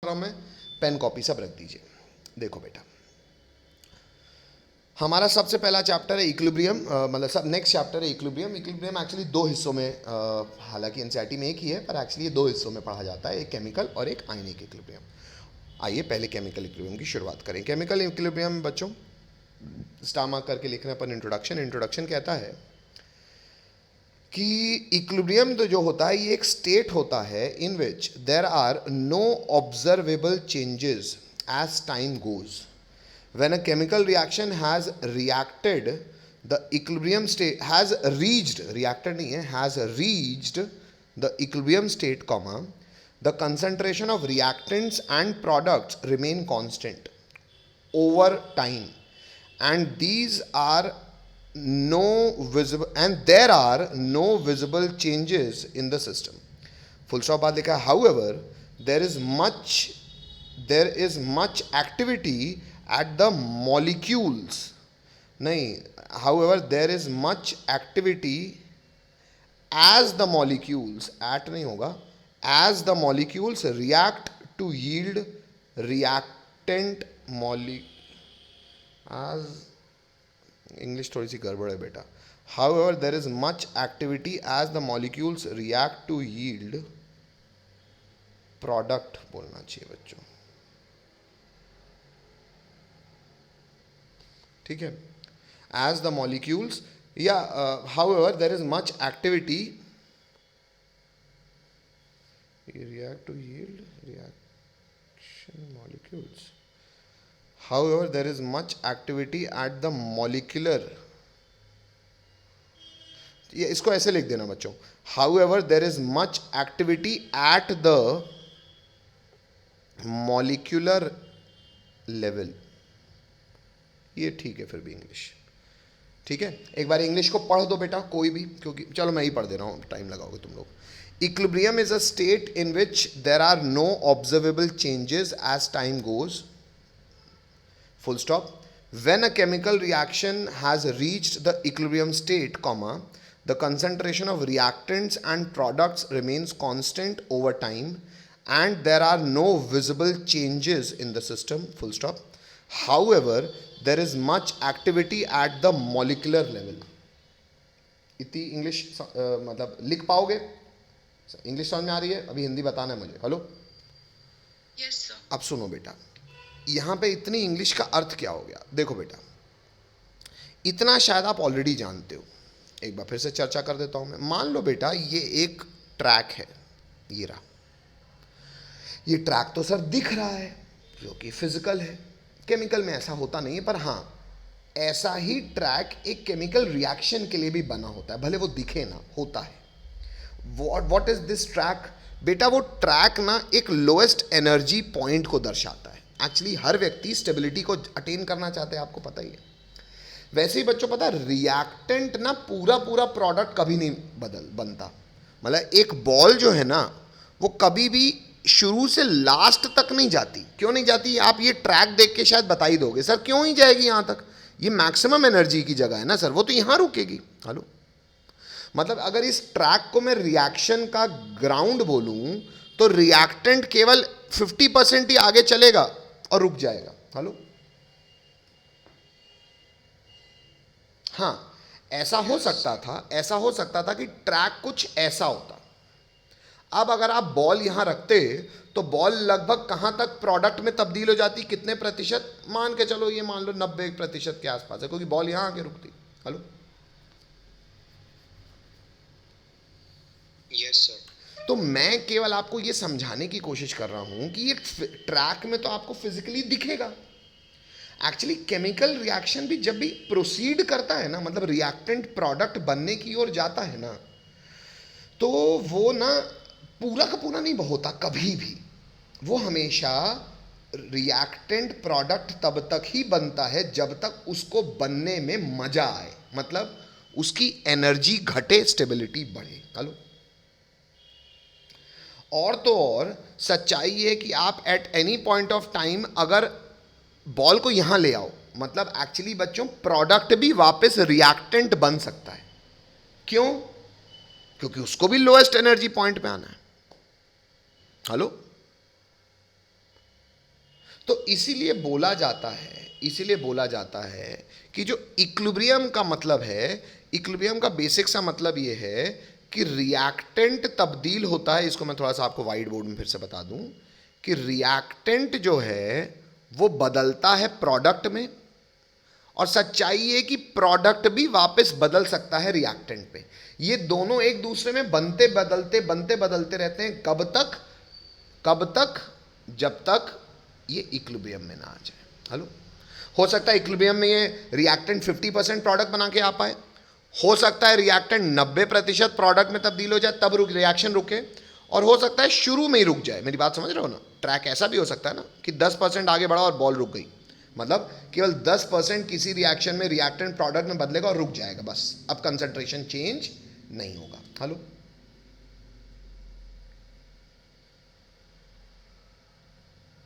रहा हूं मैं, पेन कॉपी सब रख दीजिए। देखो बेटा, हमारा सबसे पहला चैप्टर है इक्विलिब्रियम, मतलब सब नेक्स्ट चैप्टर है इक्विलिब्रियम। इक्विलिब्रियम एक्चुअली दो हिस्सों में, हालांकि एनसीईआरटी में एक ही है, पर एक्चुअली ये दो हिस्सों में पढ़ा जाता है, एक केमिकल और एक आयनिक इक्विलिब्रियम। आइए पहले केमिकल इक्विलिब्रियम की शुरुआत करें। केमिकल इक्विलिब्रियम बच्चों स्टार मार्क करके लिख रहे हैं अपन। इंट्रोडक्शन कहता है कि इक्विलिब्रियम जो होता है ये एक स्टेट होता है in which there are no observable changes as time goes. When a chemical reaction has reacted, the equilibrium state has reached, reacted नहीं है, has reached the equilibrium state, comma, the concentration of reactants and products remain constant over time, and these are no visible, and there are no visible changes in the system. Full stop बाद लिखा है, however there is much activity at the molecules, नहीं, however there is much activity as the molecules, at नहीं होगा, as the molecules react to yield reactant as English थोड़ी सी गड़बड़ है बेटा। however there is much activity as the molecules react to yield product बोलना चाहिए बच्चों, ठीक है, as the molecules, however there is much activity react to yield reaction molecules, however there is much activity at the molecular, ये इसको ऐसे लिख देना बच्चों, however there is much activity at the molecular level, ये ठीक है फिर भी इंग्लिश, ठीक है। एक बार इंग्लिश को पढ़ दो बेटा कोई भी, क्योंकि चलो मैं ही पढ़ दे रहा हूँ, टाइम लगाओगे तुम लोग। Equilibrium is a state in which there are no observable changes as time goes, full stop, when a chemical reaction has reached the equilibrium state, comma, the concentration of reactants and products remains constant over time and there are no visible changes in the system, full stop, however there is much activity at the molecular level। इतनी English मतलब लिख पाओगे? English समझ में आ रही है? अभी हिंदी बताना है मुझे। Hello, yes sir. अब सुनो बेटा, यहां पे इतनी इंग्लिश का अर्थ क्या हो गया। देखो बेटा, इतना शायद आप ऑलरेडी जानते हो, एक बार फिर से चर्चा कर देता हूं मैं। मान लो बेटा ये एक ट्रैक है, ये रहा, ये ट्रैक तो सर दिख रहा है जो कि फिजिकल है, केमिकल में ऐसा होता नहीं है, पर हाँ ऐसा ही ट्रैक एक केमिकल रिएक्शन के लिए भी बना होता है, भले वो दिखे ना, होता है। व्हाट इज दिस ट्रैक बेटा? वो ट्रैक ना एक लोएस्ट एनर्जी पॉइंट को दर्शाता है। एक्चुअली हर व्यक्ति स्टेबिलिटी को अटेन करना चाहते हैं, आपको पता ही है। वैसे ही बच्चों पता है, रिएक्टेंट ना पूरा प्रोडक्ट कभी नहीं बनता। मतलब एक बॉल जो है ना, वो कभी भी शुरू से लास्ट तक नहीं जाती। क्यों नहीं जाती? आप ये ट्रैक देख के शायद बता ही दोगे, सर क्यों ही जाएगी यहां तक, ये मैक्सिमम एनर्जी की जगह है ना सर, वो तो यहां रुकेगी। हेलो, मतलब अगर इस ट्रैक को मैं रिएक्शन का ग्राउंड बोलूं तो रिएक्टेंट केवल 50% ही आगे चलेगा और रुक जाएगा। हेलो, हाँ ऐसा हो सकता था कि ट्रैक कुछ ऐसा होता। अब अगर आप बॉल यहां रखते तो बॉल लगभग कहां तक प्रोडक्ट में तब्दील हो जाती, कितने प्रतिशत? मान के चलो, ये मान लो 90% के आसपास है, क्योंकि बॉल यहां आके रुकती। Hello, yes sir. तो मैं केवल आपको ये समझाने की कोशिश कर रहा हूं कि ये ट्रैक में तो आपको फिजिकली दिखेगा। एक्चुअली केमिकल रिएक्शन भी जब भी प्रोसीड करता है ना, मतलब रिएक्टेंट प्रोडक्ट बनने की ओर जाता है ना, तो वो ना पूरा का पूरा नहीं होता कभी भी। वो हमेशा रिएक्टेंट प्रोडक्ट तब तक ही बनता है जब तक उसको बनने में मजा आए, मतलब उसकी एनर्जी घटे, स्टेबिलिटी बढ़े। हेलो, और तो और सच्चाई है कि आप at any point of time अगर बॉल को यहां ले आओ, मतलब एक्चुअली बच्चों प्रोडक्ट भी वापस रिएक्टेंट बन सकता है। क्यों? क्योंकि उसको भी लोएस्ट एनर्जी पॉइंट पे आना है। हेलो, तो इसीलिए बोला जाता है कि जो इक्विलिब्रियम का मतलब है, इक्विलिब्रियम का बेसिक सा मतलब ये है कि रिएक्टेंट तब्दील होता है। इसको मैं थोड़ा सा आपको वाइट बोर्ड में फिर से बता दूं कि रिएक्टेंट जो है वो बदलता है प्रोडक्ट में, और सच्चाई है कि प्रोडक्ट भी वापस बदल सकता है रिएक्टेंट पे। ये दोनों एक दूसरे में बनते बदलते रहते हैं। कब तक? जब तक ये इक्विलिब्रियम में ना आ जाए। हेलो, हो सकता है इक्विलिब्रियम में ये रिएक्टेंट 50% प्रोडक्ट बना के आ पाए, हो सकता है रिएक्टेंट 90% प्रोडक्ट में तब्दील हो जाए तब रिएक्शन रुके, और हो सकता है शुरू में ही रुक जाए। मेरी बात समझ रहे हो ना? ट्रैक ऐसा भी हो सकता है ना कि 10% आगे बढ़ा और बॉल रुक गई, मतलब केवल 10% किसी रिएक्शन में रिएक्टेंट प्रोडक्ट में बदलेगा और रुक जाएगा, बस अब कंसंट्रेशन चेंज नहीं होगा। Hello,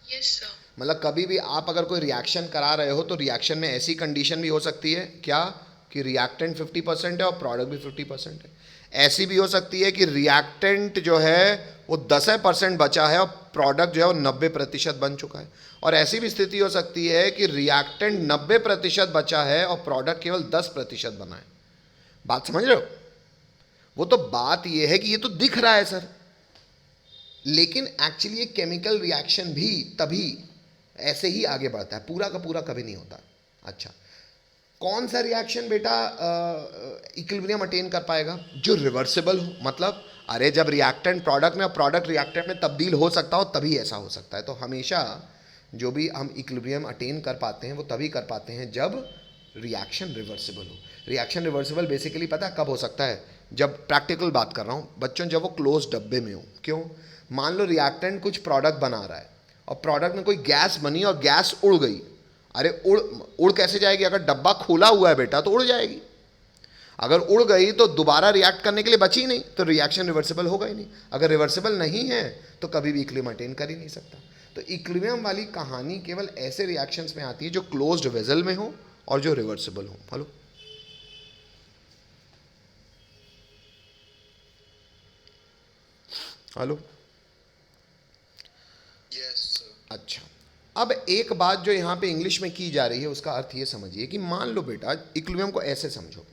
Yes, sir. मतलब कभी भी आप अगर कोई रिएक्शन करा रहे हो तो रिएक्शन में ऐसी कंडीशन भी हो सकती है क्या कि रिएक्टेंट 50% है और प्रोडक्ट भी 50% है। ऐसी भी हो सकती है कि रिएक्टेंट जो है वो 10% बचा है और प्रोडक्ट जो है वो 90% बन चुका है। और ऐसी भी स्थिति हो सकती है कि रिएक्टेंट 90% बचा है और प्रोडक्ट केवल 10% बना है। बात समझ रहे हो? वो तो बात ये है कि ये तो दिख रहा है सर, लेकिन एक्चुअली ये केमिकल रिएक्शन भी तभी ऐसे ही आगे बढ़ता है, पूरा का पूरा कभी नहीं होता। अच्छा, कौन सा रिएक्शन बेटा इक्विलिब्रियम अटेन कर पाएगा? जो रिवर्सिबल हो, मतलब अरे जब रिएक्टेंट प्रोडक्ट में और प्रोडक्ट रिएक्टेंट में तब्दील हो सकता हो तभी ऐसा हो सकता है। तो हमेशा जो भी हम इक्विलिब्रियम अटेन कर पाते हैं वो तभी कर पाते हैं जब रिएक्शन रिवर्सिबल हो। रिएक्शन रिवर्सिबल बेसिकली पता है कब हो सकता है? जब प्रैक्टिकल बात कर रहा हूँ बच्चों, जब वो क्लोज डब्बे में हो। क्यों? मान लो रिएक्टेंट कुछ प्रोडक्ट बना रहा है और प्रोडक्ट में कोई गैस बनी और गैस उड़ गई। अरे उड़ कैसे जाएगी? अगर डब्बा खुला हुआ है बेटा तो उड़ जाएगी। अगर उड़ गई तो दोबारा रिएक्ट करने के लिए बची नहीं, तो रिएक्शन रिवर्सिबल होगा ही नहीं। अगर रिवर्सिबल नहीं है तो कभी भी इक्विलिब्रियम अटेन कर ही नहीं सकता। तो इक्विलिब्रियम वाली कहानी केवल ऐसे रिएक्शंस में आती है जो क्लोज्ड वेसल में हो और जो रिवर्सिबल हो। Hello, hello, Yes, sir. अच्छा, अब एक बात जो यहाँ पे इंग्लिश में की जा रही है उसका अर्थ ये समझिए कि मान लो बेटा, इक्विलिब्रियम को ऐसे समझो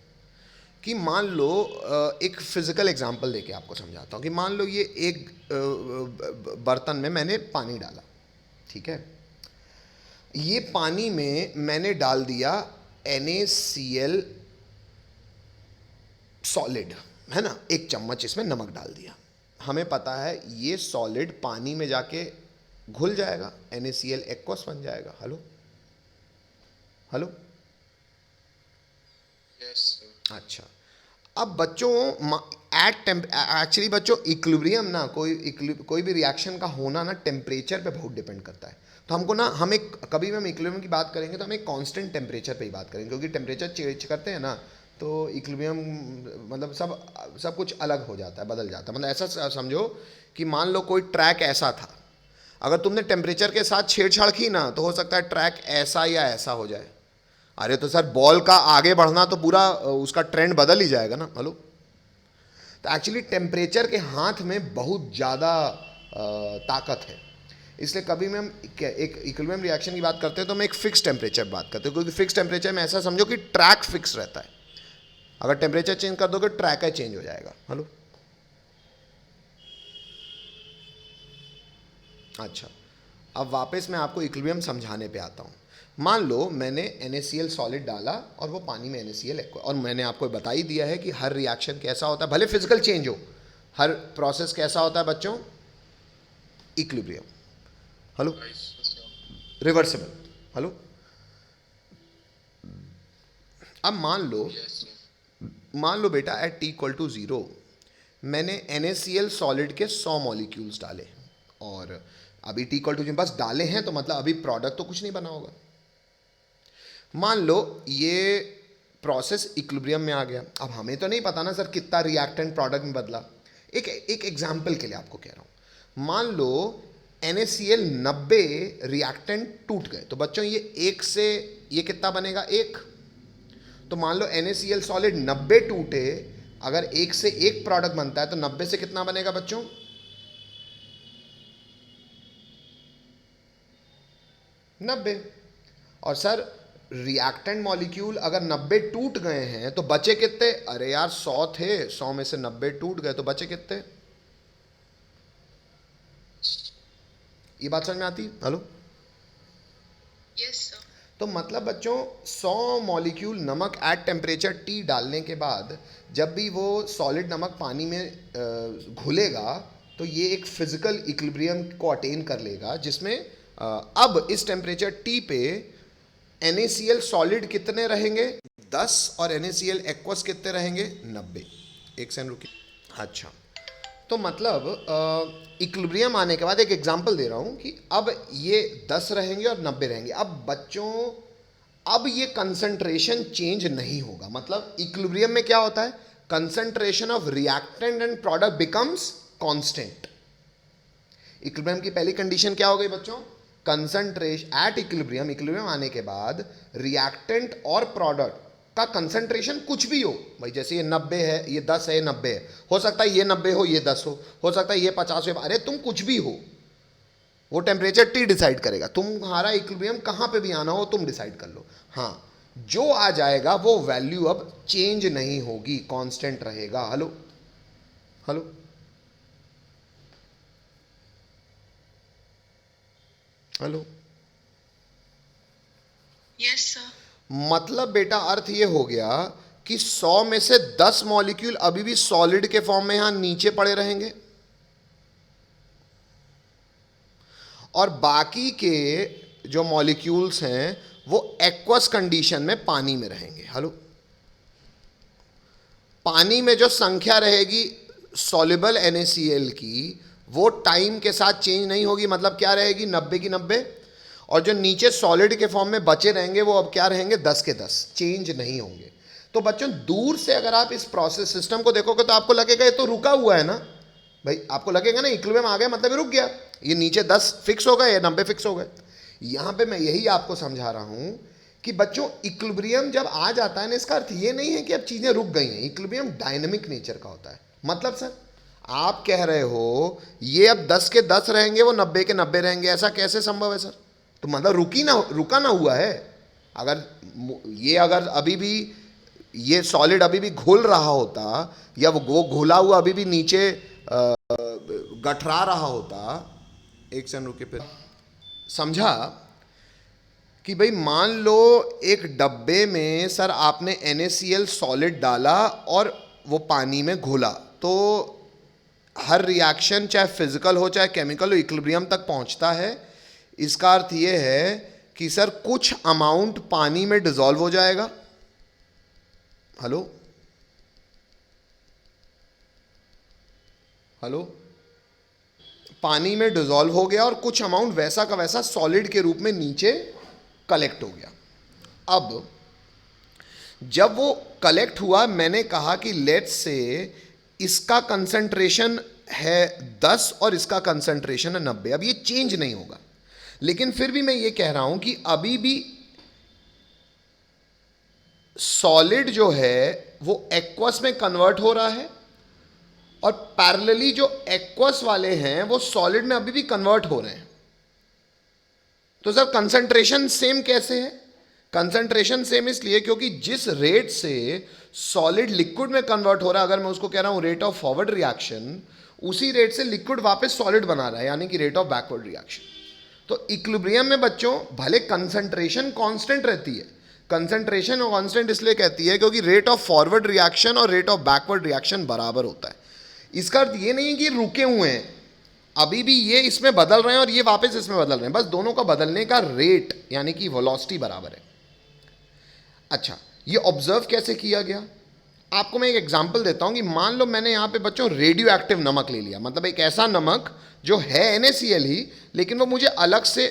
कि मान लो एक फिजिकल एग्जांपल देके आपको समझाता हूँ कि मान लो ये एक बर्तन में मैंने पानी डाला, ठीक है। ये पानी में मैंने डाल दिया NaCl सॉलिड, है ना, एक चम्मच इसमें नमक डाल दिया। हमें पता है ये सॉलिड पानी में जाके घुल जाएगा, NaCl एक्वस बन जाएगा। Hello, hello, Yes, sir. अच्छा, अब बच्चों एक्चुअली बच्चों इक्विलिब्रियम ना कोई भी रिएक्शन का होना ना टेम्परेचर पे बहुत डिपेंड करता है। तो हमको ना हम एक कभी भी हम इक्विलिब्रियम की बात करेंगे तो हम एक कांस्टेंट टेम्परेचर पे ही बात करेंगे, क्योंकि टेम्परेचर चेंज करते हैं ना तो इक्विलिब्रियम मतलब सब कुछ अलग हो जाता है, बदल जाता है। मतलब ऐसा समझो कि मान लो कोई ट्रैक ऐसा था, अगर तुमने टेम्परेचर के साथ छेड़छाड़ की ना तो हो सकता है ट्रैक ऐसा या ऐसा हो जाए। अरे तो सर बॉल का आगे बढ़ना तो पूरा उसका ट्रेंड बदल ही जाएगा ना। हेलो, तो एक्चुअली टेम्परेचर के हाथ में बहुत ज़्यादा ताकत है। इसलिए कभी भी हम एक इक्विलिब्रियम रिएक्शन की बात करते हैं तो हम एक फिक्स टेम्परेचर बात करते हैं, क्योंकि फिक्स टेम्परेचर में ऐसा समझो कि ट्रैक फिक्स रहता है। अगर टेम्परेचर चेंज कर दोगे ट्रैक है चेंज हो जाएगा। हेलो, अच्छा, अब वापस मैं आपको इक्विलिब्रियम समझाने पे आता हूँ। मान लो मैंने NaCl सॉलिड डाला और वो पानी में NaCl एक्वा, और मैंने आपको बता ही दिया है कि हर रिएक्शन कैसा होता है, भले फिजिकल चेंज हो, हर प्रोसेस कैसा होता है बच्चों? Equilibrium. Hello, Yes, sir. Reversible. Hello, अब Yes, sir. मान लो बेटा एट T=0 मैंने NaCl सॉलिड के 100 मॉलिक्यूल्स डाले, और अभी T=0 बस डाले हैं तो मतलब अभी प्रोडक्ट तो कुछ नहीं बना होगा। मान लो ये प्रोसेस इक्विलिब्रियम में आ गया। अब हमें तो नहीं पता ना सर कितना रिएक्टेंट प्रोडक्ट में बदला। एक एग्जाम्पल के लिए आपको कह रहा हूँ, मान लो NaCl 90 रिएक्टेंट टूट गए, तो बच्चों ये एक से ये कितना बनेगा? एक। तो मान लो NaCl सॉलिड 90 टूटे, अगर एक से एक प्रोडक्ट बनता है तो 90 से कितना बनेगा बच्चों? 90। और सर रिएक्टेंट मॉलिक्यूल अगर 90 टूट गए हैं तो बचे कितने? अरे यार 100 थे, 100 में से 90 टूट गए तो बचे कितने? ये बात समझ में आती? हेलो। Yes, sir. तो मतलब बच्चों 100 मॉलिक्यूल नमक एट टेम्परेचर T डालने के बाद जब भी वो सॉलिड नमक पानी में घुलेगा तो ये एक फिजिकल इक्विलिब्रियम को अटेन कर लेगा, जिसमें अब इस टेम्परेचर T पे NaCl सॉलिड कितने रहेंगे? 10 और NaCl एक्वस कितने रहेंगे? 90। एक सेकंड रुकिए। अच्छा, तो मतलब इक्विलिब्रियम आने के बाद एक एग्जांपल दे रहा हूं कि अब ये 10 रहेंगे और 90 रहेंगे। अब बच्चों अब ये कंसंट्रेशन चेंज नहीं होगा। मतलब इक्विलिब्रियम में क्या होता है? Concentration of reactant and product becomes constant. Equilibrium की पहली कंडीशन क्या हो गई बच्चों? कंसंट्रेशन एट इक्विलिब्रियम, इक्विलिब्रियम आने के बाद रिएक्टेंट और प्रोडक्ट का कंसंट्रेशन कुछ भी हो, भाई जैसे ये 90 है, ये 10 है, ये 90 है, हो सकता है ये 90 हो, ये 10 हो सकता है ये 50 हो, अरे तुम कुछ भी हो, वो टेम्परेचर T डिसाइड करेगा। तुम्हारा इक्विलिब्रियम कहाँ पे भी आना हो तुम डिसाइड कर लो। हाँ, जो आ जाएगा वो वैल्यू अब चेंज नहीं होगी, कांस्टेंट रहेगा। Hello hello hello. Yes, sir. मतलब बेटा अर्थ ये हो गया कि 100 में से 10 मॉलिक्यूल अभी भी सॉलिड के फॉर्म में यहां नीचे पड़े रहेंगे और बाकी के जो मॉलिक्यूल्स हैं वो एक्वस कंडीशन में पानी में रहेंगे। हेलो, पानी में जो संख्या रहेगी सॉल्युबल NaCl की वो टाइम के साथ चेंज नहीं होगी। मतलब क्या रहेगी? 90 की 90। और जो नीचे सॉलिड के फॉर्म में बचे रहेंगे वो अब क्या रहेंगे? 10 के 10, चेंज नहीं होंगे। तो बच्चों दूर से अगर आप इस प्रोसेस सिस्टम को देखोगे तो आपको लगेगा ये तो रुका हुआ है ना भाई, आपको लगेगा ना इक्विलिब्रियम आ गया मतलब ये रुक गया, ये नीचे 10 फिक्स हो गए, ये 90 फिक्स हो गए। यहां पे मैं यही आपको समझा रहा हूं कि बच्चों इक्विलिब्रियम जब आ जाता है ना, इसका अर्थ ये नहीं है कि अब चीजें रुक गई हैं। इक्विलिब्रियम डायनेमिक नेचर का होता है। मतलब सर आप कह रहे हो ये अब 10 के 10 रहेंगे, वो 90 के 90 रहेंगे, ऐसा कैसे संभव है सर? तो मतलब रुका ना हुआ है। अगर अभी भी ये सॉलिड अभी भी घुल रहा होता या वो घुला हुआ अभी भी नीचे गठरा रहा होता, एक सेकंड रुके फिर समझा कि भाई मान लो एक डब्बे में सर आपने NaCl सॉलिड डाला और वो पानी में घुला, तो हर रिएक्शन चाहे फिजिकल हो चाहे केमिकल हो इक्विलिब्रियम तक पहुंचता है। इसका अर्थ ये है कि सर कुछ अमाउंट पानी में डिसॉल्व हो जाएगा। हेलो हेलो, पानी में डिसॉल्व हो गया और कुछ अमाउंट वैसा का वैसा सॉलिड के रूप में नीचे कलेक्ट हो गया। अब जब वो कलेक्ट हुआ, मैंने कहा कि लेट्स से इसका कंसंट्रेशन है 10 और इसका कंसंट्रेशन है 90। अब ये चेंज नहीं होगा, लेकिन फिर भी मैं ये कह रहा हूं कि अभी भी सॉलिड जो है वो एक्वस में कन्वर्ट हो रहा है और पैरेलली जो एक्वस वाले हैं वो सॉलिड में अभी भी कन्वर्ट हो रहे हैं। तो सर कंसंट्रेशन सेम कैसे है? कंसंट्रेशन सेम इसलिए क्योंकि जिस रेट से सॉलिड लिक्विड में कन्वर्ट हो रहा है, अगर मैं उसको कह रहा हूं रेट ऑफ फॉरवर्ड रिएक्शन, उसी रेट से लिक्विड वापस सॉलिड बना रहा है, यानी कि रेट ऑफ बैकवर्ड रिएक्शन। तो इक्विलिब्रियम में बच्चों भले कंसंट्रेशन कांस्टेंट रहती है, कंसंट्रेशन और कांस्टेंट इसलिए कहती है क्योंकि रेट ऑफ फॉरवर्ड रिएक्शन और रेट ऑफ बैकवर्ड रिएक्शन बराबर होता है। इसका अर्थ ये नहीं है कि रुके हुए हैं, अभी भी ये इसमें बदल रहे हैं और ये वापस इसमें बदल रहे हैं, बस दोनों का बदलने का रेट यानी कि वेलोसिटी बराबर है। अच्छा, ये ऑब्जर्व कैसे किया गया? आपको मैं एक एग्जांपल देता हूं कि मान लो मैंने यहां पे बच्चों रेडियो एक्टिव नमक ले लिया, मतलब एक ऐसा नमक जो है NaCl ही, लेकिन वो मुझे अलग से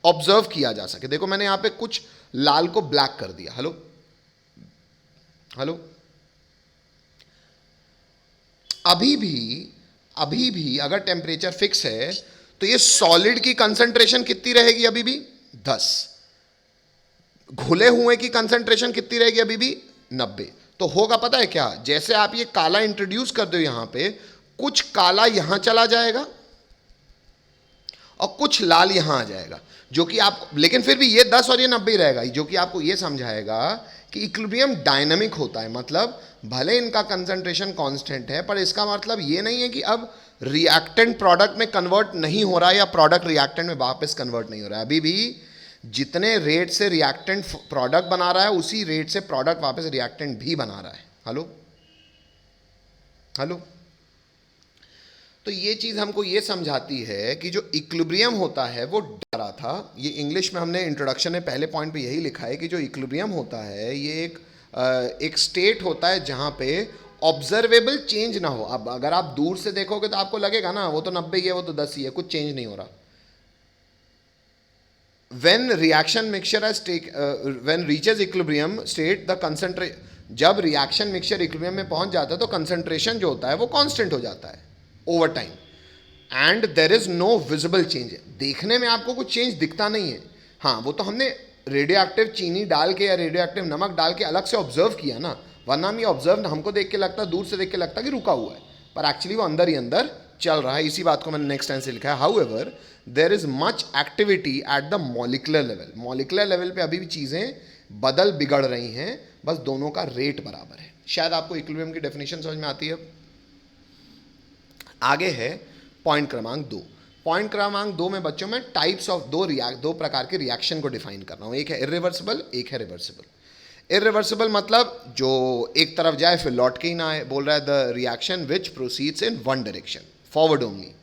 ऑब्जर्व किया जा सके। देखो मैंने यहां पे कुछ लाल को ब्लैक कर दिया। हेलो हेलो, अभी भी अगर टेम्परेचर फिक्स है तो ये सॉलिड की कंसंट्रेशन कितनी रहेगी? अभी भी 10। घुले हुए की कंसंट्रेशन कितनी रहेगी? अभी भी 90। तो होगा पता है क्या? जैसे आप ये काला इंट्रोड्यूस कर दो यहां पे, कुछ काला यहां चला जाएगा और कुछ लाल यहाँ आ जाएगा, जो कि आप, लेकिन फिर भी ये 10 और ये 90 रहेगा, जो कि आपको ये समझाएगा कि इक्विलिब्रियम डायनामिक होता है। मतलब भले इनका कंसंट्रेशन कांस्टेंट है, पर इसका मतलब ये नहीं है कि अब रिएक्टेंट प्रोडक्ट में कन्वर्ट नहीं हो रहा है या प्रोडक्ट रिएक्टेंट में वापस कन्वर्ट नहीं हो रहा है। अभी भी जितने रेट से रिएक्टेंट प्रोडक्ट बना रहा है उसी रेट से प्रोडक्ट वापस रिएक्टेंट भी बना रहा है। Hello hello. तो ये चीज़ हमको ये समझाती है कि जो इक्विलिब्रियम होता है वो डरा था। ये इंग्लिश में हमने इंट्रोडक्शन में पहले पॉइंट पे यही लिखा है कि जो इक्विलिब्रियम होता है ये एक स्टेट होता है जहाँ पे ऑब्जर्वेबल चेंज ना हो। अब अगर आप दूर से देखोगे तो आपको लगेगा ना वो तो 90 ही है, वो तो 10 ही है, कुछ चेंज नहीं हो रहा। when reaction mixture has when reaches equilibrium state the concentration, जब रिएक्शन मिक्सचर इक्विलिब्रियम में पहुंच जाता है तो कंसंट्रेशन जो होता है वो कांस्टेंट हो जाता है over time, and there is no visible change. देखने में आपको कुछ चेंज दिखता नहीं है। हाँ, वो तो हमने रेडियो एक्टिव चीनी डाल के या रेडियो एक्टिव नमक डाल के अलग से ऑब्जर्व किया ना, वरना हम ये ऑब्जर्व हमको देख के लगता, दूर से देख के लगता कि रुका हुआ है, पर एक्चुअली वो अंदर ही अंदर चल रहा है। इसी बात को मैंने नेक्स्ट टाइम से लिखा है। However there is much activity at the molecular level. Molecular level पे अभी भी चीज़ें बदल बिगड़ रही हैं, बस दोनों का रेट बराबर है। शायद आपको इक्विलिब्रियम की डेफिनेशन समझ में आती है। आगे है पॉइंट क्रमांक 2। पॉइंट क्रमांक 2 में बच्चों में टाइप्स ऑफ दो प्रकार के रिएक्शन को डिफाइन कर रहा हूं। एक है इरिवर्सिबल, एक है रिवर्सिबल। इरिवर्सिबल मतलब जो एक तरफ जाए फिर लौट के ही ना आए। बोल रहा है the reaction which proceeds in one direction, forward only.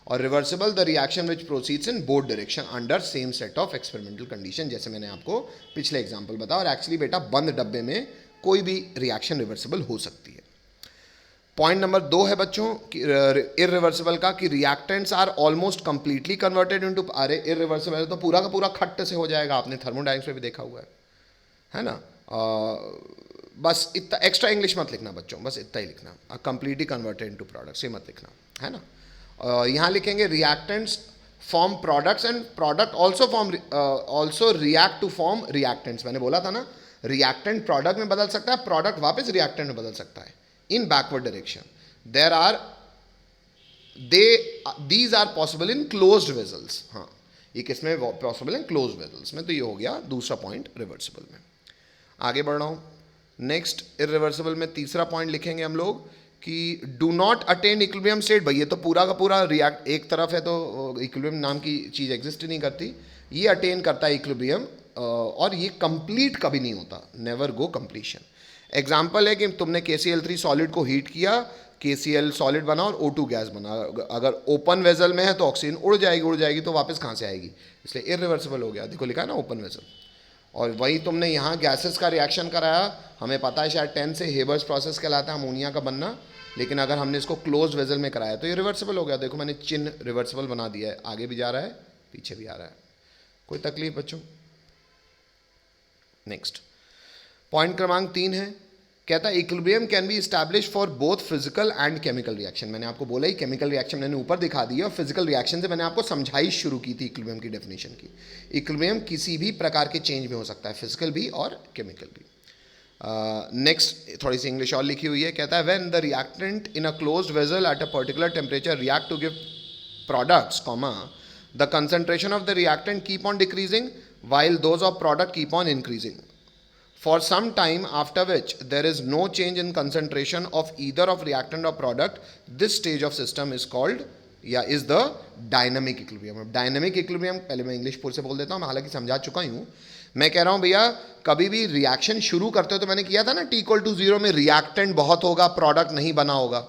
और reversible the reaction which proceeds in both direction under same set of experimental condition, जैसे मैंने आपको पिछले एग्जांपल बताया। और एक्चुअली बेटा बंद डब्बे में कोई भी रिएक्शन रिवर्सिबल हो सकती है। पॉइंट नंबर 2 है बच्चों इररिवर्सिबल का कि reactants are almost completely converted into, अरे इररिवर्सिबल तो पूरा का पूरा खट्ट से हो जाएगा, आपने थर्मोडायनेमिक्स में भी देखा हुआ है ना। बस इतना एक्स्ट्रा इंग्लिश मत लिखना बच्चों, बस इतना ही लिखना, कंप्लीटली कन्वर्टेड इनटू प्रोडक्ट्स, ये मत लिखना, है ना। यहाँ लिखेंगे reactants form products and product also react to form reactants. मैंने बोला था ना, रिएक्टेंट प्रोडक्ट में बदल सकता है, प्रोडक्ट वापस रिएक्टेंट में बदल सकता है in backward direction. These are possible in closed vessels. हाँ, ये किसमें पॉसिबल है? क्लोज्ड वेजल्स में। तो ये हो गया दूसरा पॉइंट रिवर्सिबल में। आगे बढ़ रहा हूँ, नेक्स्ट इरिवर्सिबल में तीसरा पॉइंट लिखेंगे हम लोग कि do not attain equilibrium state. भाई ये तो पूरा का पूरा रिएक्ट एक तरफ है, तो इक्विलिब्रियम नाम की चीज़ एग्जिस्ट ही नहीं करती। ये अटेन करता है इक्विलिब्रियम और ये कंप्लीट कभी नहीं होता, नेवर गो कंप्लीशन। एग्जाम्पल है कि तुमने KCl3 सॉलिड को हीट किया, KCl सॉलिड बना और O2 गैस बना। अगर ओपन वेजल में है तो ऑक्सीजन उड़ जाएगी तो वापस कहाँ से आएगी, इसलिए इरिवर्सिबल हो गया। देखो लिखा है ना ओपन वेजल। और वही तुमने यहाँ गैसेस का रिएक्शन कराया, हमें पता है शायद 10 से हेबर्स प्रोसेस कहलाता है अमोनिया का बनना, लेकिन अगर हमने इसको क्लोज वेजल में कराया तो ये रिवर्सिबल हो गया। देखो मैंने चिन्ह रिवर्सिबल बना दिया है, आगे भी जा रहा है पीछे भी आ रहा है। कोई तकलीफ बच्चों? नेक्स्ट पॉइंट क्रमांक 3 है, कहता है equilibrium can be establish for both physical and chemical reaction. मैंने आपको बोला ही केमिकल रिएक्शन मैंने ऊपर दिखा दी और फिजिकल रिएक्शन से मैंने आपको समझाई शुरू की थी इक्विलिब्रियम की डेफिनेशन की। इक्विलिब्रियम किसी भी प्रकार के चेंज में हो सकता है, फिजिकल भी और केमिकल भी। नेक्स्ट थोड़ी सी इंग्लिश और लिखी हुई है, कहता है when the reactant in a closed vessel at a particular temperature react to give products, the concentration of the reactant keep on decreasing while those of product keep on increasing for some time, after which there is no change in concentration of either of reactant or product. This stage of system is called is the dynamic equilibrium. Dynamic equilibrium पहले मैं English पूर से बोल देता हूँ, मैं हालांकि समझा चुका ही हूँ। मैं कह रहा हूँ भैया कभी भी रिएक्शन शुरू करते हो तो मैंने किया था ना T=0 में रिएक्टेंट बहुत होगा, प्रोडक्ट नहीं बना होगा।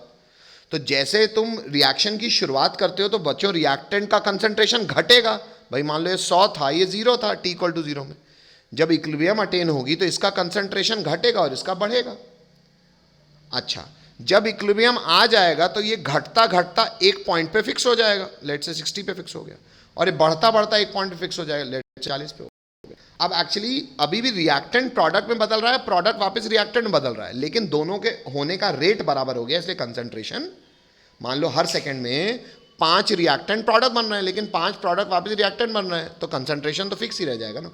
तो जैसे तुम रिएक्शन की शुरुआत करते हो तो बच्चों रिएक्टेंट का कंसंट्रेशन घटेगा। भाई मान लो ये 100 था, ये 0 था T=0 में। जब इक्विलिब्रियम अटेन होगी तो इसका कंसंट्रेशन घटेगा और इसका बढ़ेगा। अच्छा, जब इक्विलिब्रियम आ जाएगा तो ये घटता घटता एक पॉइंट पे फिक्स हो जाएगा, लेट से 60 पे फिक्स हो गया, और ये बढ़ता बढ़ता एक पॉइंट पे फिक्स हो जाएगा, लेट से 40 पे हो गया। अब एक्चुअली अभी भी रिएक्टेंट प्रोडक्ट में बदल रहा है, प्रोडक्ट वापस रिएक्टेंट में बदल रहा है, लेकिन दोनों के होने का रेट बराबर हो गया, इसलिए कंसंट्रेशन, मान लो हर सेकेंड में 5 रिएक्टेंट प्रोडक्ट बन रहे हैं, लेकिन 5 प्रोडक्ट वापस रिएक्टेंट बन रहे हैं, तो कंसंट्रेशन तो फिक्स ही रह जाएगा ना।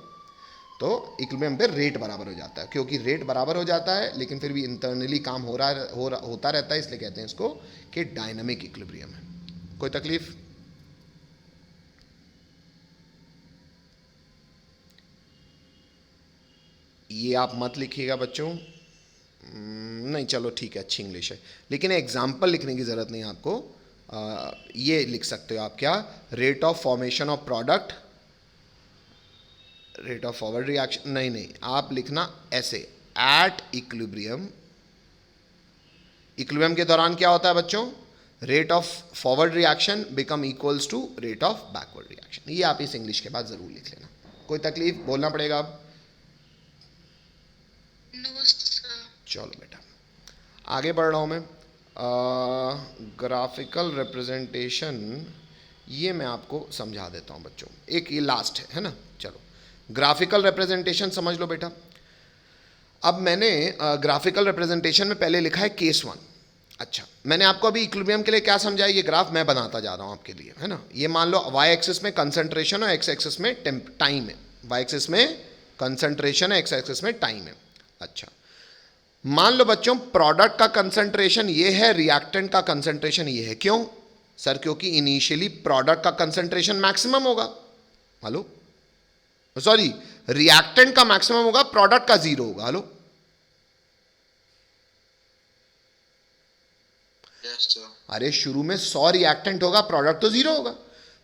तो इक्विलिब्रियम पे रेट बराबर हो जाता है। क्योंकि रेट बराबर हो जाता है लेकिन फिर भी इंटरनली काम होता रहता है, इसलिए कहते हैं इसको कि डायनामिक इक्विलिब्रियम है। कोई तकलीफ? ये आप मत लिखिएगा बच्चों, नहीं चलो ठीक है, अच्छी इंग्लिश है, लेकिन एग्जाम्पल लिखने की ज़रूरत नहीं आपको। ये लिख सकते हो आप, क्या, rate of formation of product, rate of forward reaction, नहीं आप लिखना ऐसे, एट इक्विलिब्रियम, इक्विलिब्रियम के दौरान क्या होता है बच्चों, rate of forward reaction become equals to rate of backward reaction. ये आप इस इंग्लिश के बाद जरूर लिख लेना। कोई तकलीफ, बोलना पड़ेगा अब? No, sir. चलो बेटा आगे बढ़ रहा हूँ मैं। ग्राफिकल रिप्रेजेंटेशन, ये मैं आपको समझा देता हूँ बच्चों, एक ये लास्ट है ना। चलो ग्राफिकल रिप्रेजेंटेशन समझ लो बेटा। अब मैंने ग्राफिकल रिप्रेजेंटेशन में पहले लिखा है केस 1। अच्छा, मैंने आपको अभी इक्विलिब्रियम के लिए क्या समझाया, ये ग्राफ मैं बनाता जा रहा हूँ आपके लिए, है ना। ये मान लो वाई एक्सिस में कंसंट्रेशन और एक्स एक्सिस में टाइम है, वाई एक्सिस में कंसंट्रेशन है, एक्स एक्सिस में टाइम है। अच्छा, मान लो बच्चों प्रोडक्ट का कंसंट्रेशन ये है, रिएक्टेंट का कंसंट्रेशन ये है। क्यों सर? क्योंकि इनिशियली प्रोडक्ट का कंसंट्रेशन मैक्सिमम होगा, हेलो सॉरी, रिएक्टेंट का मैक्सिमम होगा, प्रोडक्ट का जीरो होगा। Hello, Yes, sir. अरे शुरू में 100 रिएक्टेंट होगा, प्रोडक्ट तो जीरो होगा।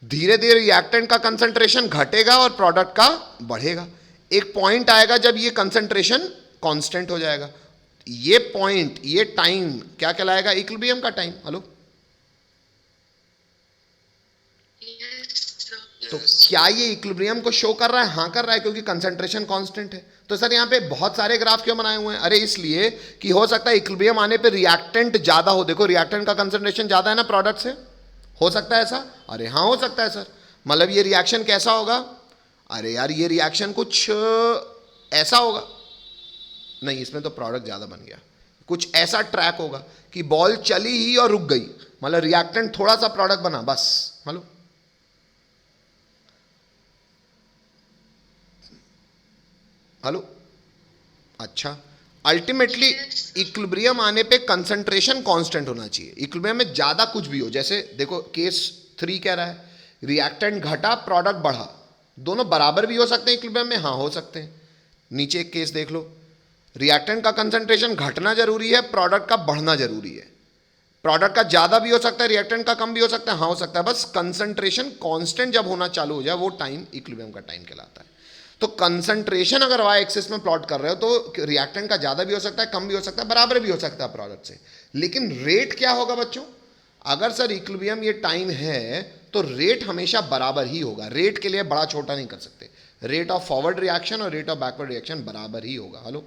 धीरे धीरे रिएक्टेंट का कंसंट्रेशन घटेगा और प्रोडक्ट का बढ़ेगा। एक पॉइंट आएगा जब ये कंसंट्रेशन कांस्टेंट हो जाएगा। ये पॉइंट, ये टाइम क्या कहलाएगा? इक्विलिब्रियम का टाइम। Hello, Yes, sir. तो Yes. क्या ये इक्विलिब्रियम को शो कर रहा है? हाँ कर रहा है, क्योंकि कंसंट्रेशन कांस्टेंट है। तो सर यहाँ पे बहुत सारे ग्राफ क्यों बनाए हुए हैं? अरे इसलिए कि हो सकता है इक्विलिब्रियम आने पे रिएक्टेंट ज्यादा हो। देखो रिएक्टेंट का कंसंट्रेशन ज्यादा है ना प्रोडक्ट से, हो सकता है ऐसा? अरे हाँ हो सकता है सर। मतलब ये रिएक्शन कैसा होगा? अरे यार ये रिएक्शन कुछ ऐसा होगा, नहीं इसमें तो प्रोडक्ट ज्यादा बन गया। कुछ ऐसा ट्रैक होगा कि बॉल चली ही और रुक गई, मतलब रिएक्टेंट थोड़ा सा प्रोडक्ट बना बस। हेलो, हेलो, अच्छा, अल्टीमेटली इक्विलिब्रियम आने पे कंसंट्रेशन कांस्टेंट होना चाहिए। इक्विलिब्रियम में ज्यादा कुछ भी हो, जैसे देखो केस 3 कह रहा है रिएक्टेंट घटा प्रोडक्ट बढ़ा, दोनों बराबर भी हो सकते हैं इक्विलिब्रियम में, हाँ हो सकते हैं। नीचे एक केस देख लो, रिएक्टेंट का कंसंट्रेशन घटना जरूरी है, प्रोडक्ट का बढ़ना जरूरी है। प्रोडक्ट का ज्यादा भी हो सकता है, रिएक्टेंट का कम भी हो सकता है, हाँ हो सकता है। बस कंसंट्रेशन कांस्टेंट जब होना चालू हो जाए वो टाइम इक्विलिब्रियम का टाइम कहलाता है। तो कंसंट्रेशन अगर वाई एक्सिस में प्लॉट कर रहे हो तो रिएक्टेंट का ज्यादा भी हो सकता है, कम भी हो सकता है, बराबर भी हो सकता है प्रोडक्ट से। लेकिन रेट क्या होगा बच्चों? अगर सर इक्विलिब्रियम ये टाइम है तो रेट हमेशा बराबर ही होगा। रेट के लिए बड़ा छोटा नहीं कर सकते। रेट ऑफ फॉरवर्ड रिएक्शन और रेट ऑफ बैकवर्ड रिएक्शन बराबर ही होगा। हेलो,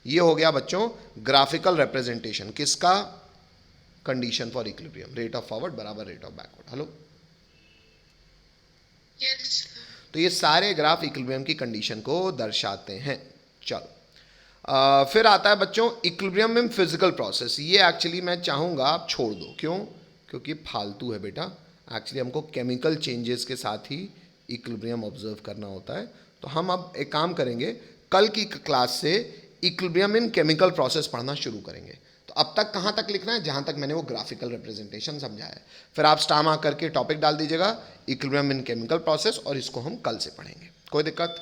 ये हो गया बच्चों ग्राफिकल रिप्रेजेंटेशन किसका? Condition for equilibrium, rate of forward बराबर rate of backward. Hello, Yes, sir. तो ये सारे ग्राफ इक्विलिब्रियम की कंडीशन को दर्शाते हैं। चलो फिर आता है बच्चों इक्विलिब्रियम इन फिजिकल प्रोसेस। ये एक्चुअली मैं चाहूँगा आप छोड़ दो। क्यों? क्योंकि फालतू है बेटा। एक्चुअली हमको केमिकल चेंजेस के साथ ही इक्विलिब्रियम ऑब्जर्व करना होता है। तो हम अब एक काम करेंगे, कल की क्लास से इक्विलिब्रियम इन केमिकल प्रोसेस पढ़ना शुरू करेंगे। तो अब तक कहाँ तक लिखना है? जहाँ तक मैंने वो ग्राफिकल रिप्रेजेंटेशन समझाया है। फिर आप स्टार मार्क करके टॉपिक डाल दीजिएगा इक्विलिब्रियम इन केमिकल प्रोसेस, और इसको हम कल से पढ़ेंगे। कोई दिक्कत?